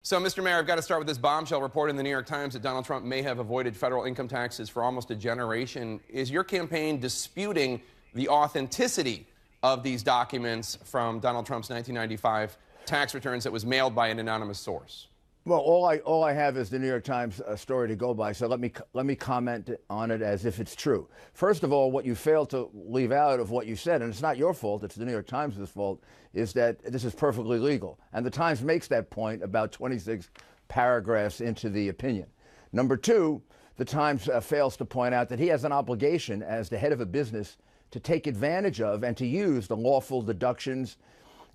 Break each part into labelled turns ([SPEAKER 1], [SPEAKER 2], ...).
[SPEAKER 1] So, Mr. Mayor, I've got to start with this bombshell report in the New York Times that Donald Trump may have avoided federal income taxes for almost a generation. Is your campaign disputing the authenticity of these documents from Donald Trump's 1995 tax returns that was mailed by an anonymous source?
[SPEAKER 2] Well, all I have is the New York Times story to go by, so let me comment on it as if it's true. First of all, what you failed to leave out of what you said, and it's not your fault, it's the New York Times' fault, is that this is perfectly legal. And the Times makes that point about 26 paragraphs into the opinion. Number two, the Times fails to point out that he has an obligation as the head of a business to take advantage of and to use the lawful deductions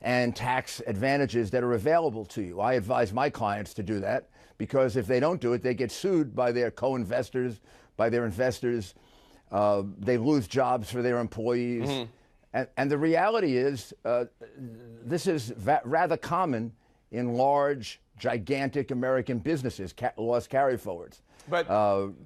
[SPEAKER 2] and tax advantages that are available to you. I advise my clients to do that because if they don't do it, they get sued by their co-investors, by their investors. They lose jobs for their employees. Mm-hmm. And the reality is this is rather common in large, gigantic American businesses, loss carry-forwards. But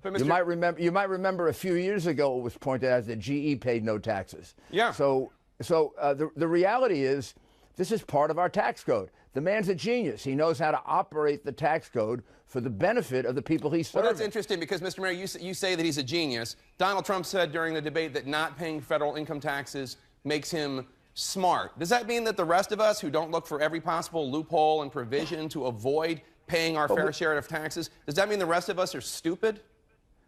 [SPEAKER 2] you might remember a few years ago it was pointed out that GE paid no taxes.
[SPEAKER 1] Yeah.
[SPEAKER 2] So the reality is, this is part of our tax code. The man's a genius. He knows how to operate the tax code for the benefit of the people he's serving.
[SPEAKER 1] Well, that's interesting because, Mr. Mayor, you say that he's a genius. Donald Trump said during the debate that not paying federal income taxes makes him smart. Does that mean that the rest of us who don't look for every possible loophole and provision to avoid paying our fair share of taxes, does that mean the rest of us are stupid?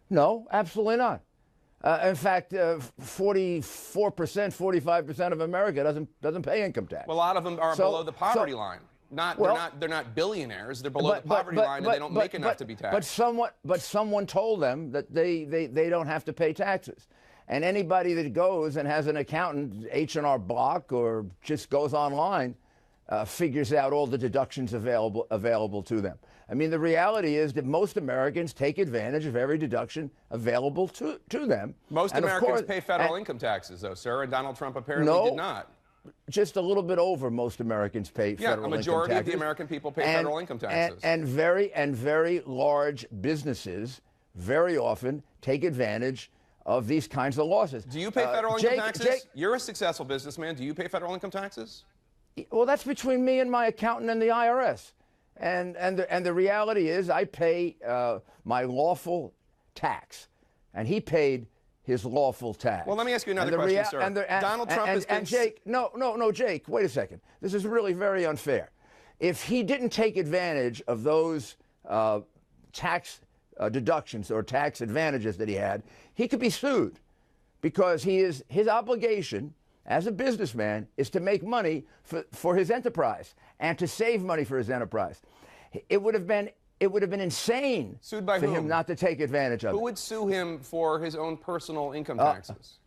[SPEAKER 2] No, absolutely not. In fact, 44%, 45% of America doesn't pay income tax.
[SPEAKER 1] Well, a lot of them are below the poverty line. They're not billionaires. They're below the poverty line, and they don't make enough to be taxed.
[SPEAKER 2] But someone told them that they don't have to pay taxes. And anybody that goes and has an accountant, H&R Block, or just goes online, figures out all the deductions available to them. I mean, the reality is that most Americans take advantage of every deduction available to them.
[SPEAKER 1] Most Americans pay federal income taxes, though, sir, and Donald Trump apparently did not.
[SPEAKER 2] Just a little bit over most Americans pay federal income taxes.
[SPEAKER 1] Yeah, a majority of the American people pay federal income taxes.
[SPEAKER 2] And very large businesses very often take advantage of these kinds of losses.
[SPEAKER 1] Do you pay federal income taxes? You're a successful businessman. Do you pay federal income taxes?
[SPEAKER 2] Well, that's between me and my accountant and the IRS. And the reality is I pay my lawful tax, and he paid his lawful tax.
[SPEAKER 1] Well, let me ask you another question, sir. Donald Trump has been...
[SPEAKER 2] And Jake, no, Jake, wait a second. This is really very unfair. If he didn't take advantage of those tax deductions or tax advantages that he had, he could be sued because his obligation as a businessman is to make money for his enterprise and to save money for his enterprise. It would have been insane
[SPEAKER 1] Sued by
[SPEAKER 2] for
[SPEAKER 1] whom?
[SPEAKER 2] him not to take advantage of it.
[SPEAKER 1] Who would sue him for his own personal income taxes?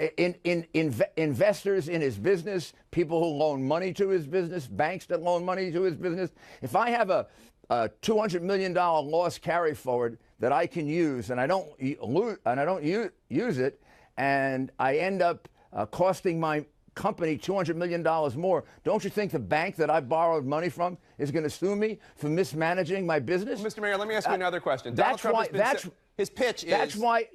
[SPEAKER 2] Investors in his business, people who loan money to his business, banks that loan money to his business. If I have a $200 million loss carry forward that I can use and I don't use it, and I end up costing my company $200 million more, don't you think the bank that I borrowed money from is going to sue me for mismanaging my business?
[SPEAKER 1] Mr. Mayor, let me ask you another question. Donald Trump his pitch is...
[SPEAKER 2] That's why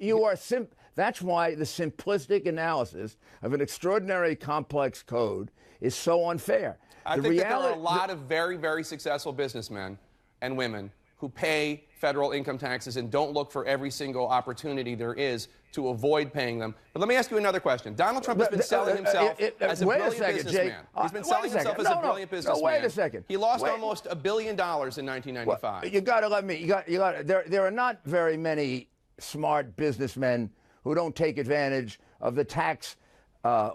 [SPEAKER 2] that's why the simplistic analysis of an extraordinary complex code is so unfair.
[SPEAKER 1] I think that there are a lot of very successful businessmen and women who pay federal income taxes and don't look for every single opportunity there is to avoid paying them. But let me ask you another question. Donald Trump has been selling himself as a brilliant businessman. He's been selling himself as a brilliant businessman.
[SPEAKER 2] Wait a second.
[SPEAKER 1] He lost almost $1 billion in 1995.
[SPEAKER 2] Well, you got to let me. There are not very many smart businessmen who don't take advantage of the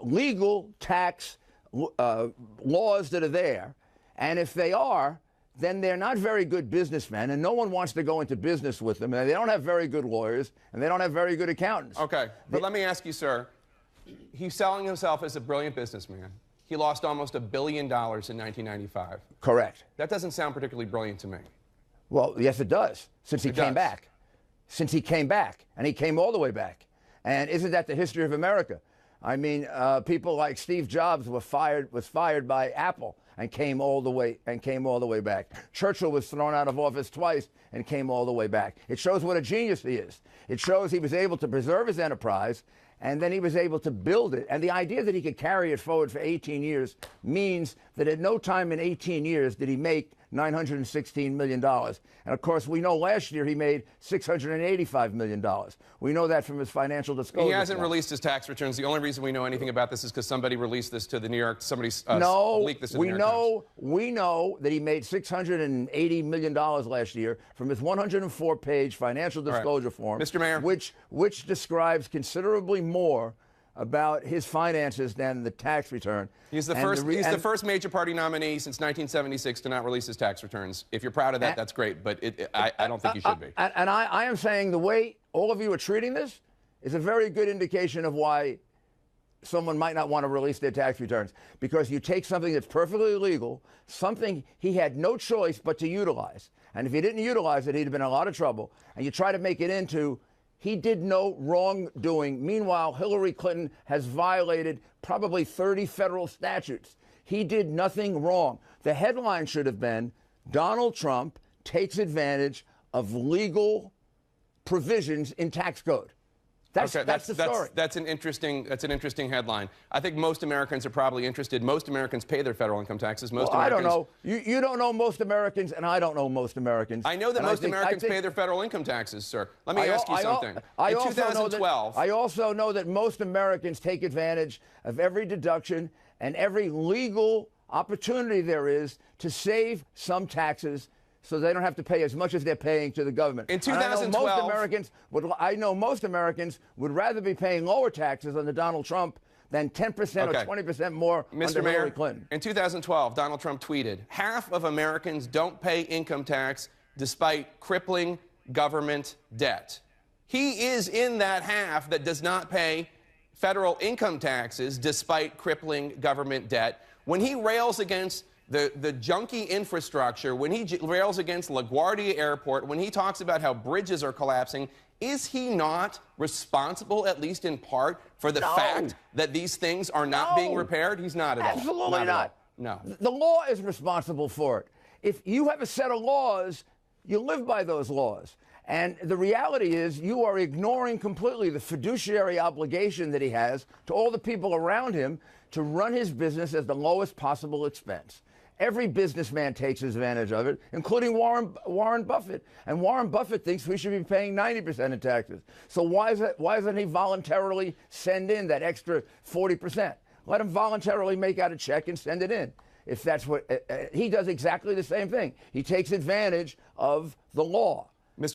[SPEAKER 2] legal tax laws that are there, and if they are, then they're not very good businessmen, and no one wants to go into business with them, and they don't have very good lawyers, and they don't have very good accountants.
[SPEAKER 1] Okay, but let me ask you, sir, he's selling himself as a brilliant businessman. He lost almost $1 billion in 1995.
[SPEAKER 2] Correct.
[SPEAKER 1] That doesn't sound particularly brilliant to me.
[SPEAKER 2] Well, yes, it does, since he came back. Since he came back, and he came all the way back. And isn't that the history of America? I mean, people like Steve Jobs was fired by Apple and came all the way back. Churchill was thrown out of office twice and came all the way back. It shows what a genius he is. It shows he was able to preserve his enterprise, and then he was able to build it. And the idea that he could carry it forward for 18 years means that at no time in 18 years did he make $916 million. And of course, we know last year he made $685 million. We know that from his financial disclosure.
[SPEAKER 1] He hasn't released his tax returns. The only reason we know anything about this is because somebody released this to the New York, somebody leaked this to the New York Times.
[SPEAKER 2] We know that he made $680 million last year from his 104-page financial disclosure form,
[SPEAKER 1] Mr. Mayor,
[SPEAKER 2] which describes considerably more about his finances than the tax return.
[SPEAKER 1] He's the first major party nominee since 1976 to not release his tax returns. If you're proud of that, that's great, but I don't think you should be.
[SPEAKER 2] And I am saying the way all of you are treating this is a very good indication of why someone might not want to release their tax returns, because you take something that's perfectly legal, something he had no choice but to utilize, and if he didn't utilize it, he'd have been in a lot of trouble, and you try to make it into he did no wrongdoing. Meanwhile, Hillary Clinton has violated probably 30 federal statutes. He did nothing wrong. The headline should have been, Donald Trump takes advantage of legal provisions in tax code. That's the story.
[SPEAKER 1] That's an interesting headline. I think most Americans are probably interested. Most Americans pay their federal income taxes.
[SPEAKER 2] I don't know. You don't know most Americans, and I don't know most Americans.
[SPEAKER 1] I know that most Americans pay their federal income taxes, sir. Let me ask you something. In 2012,
[SPEAKER 2] I also know that most Americans take advantage of every deduction and every legal opportunity there is to save some taxes, so they don't have to pay as much as they're paying to the government.
[SPEAKER 1] In 2012,
[SPEAKER 2] I know most Americans would rather be paying lower taxes under Donald Trump than 10% or 20% more under Hillary Clinton.
[SPEAKER 1] In 2012, Donald Trump tweeted, half of Americans don't pay income tax despite crippling government debt. He is in that half that does not pay federal income taxes despite crippling government debt. When he rails against the junky infrastructure, when he rails against LaGuardia Airport, when he talks about how bridges are collapsing, is he not responsible, at least in part, for the fact that these things are not being repaired? He's not at all.
[SPEAKER 2] Absolutely not.
[SPEAKER 1] No.
[SPEAKER 2] The law is responsible for it. If you have a set of laws, you live by those laws. And the reality is you are ignoring completely the fiduciary obligation that he has to all the people around him to run his business at the lowest possible expense. Every businessman takes advantage of it, including Warren Buffett. And Warren Buffett thinks we should be paying 90% in taxes. So why doesn't he voluntarily send in that extra 40%? Let him voluntarily make out a check and send it in. If that's what he does, exactly the same thing. He takes advantage of the law.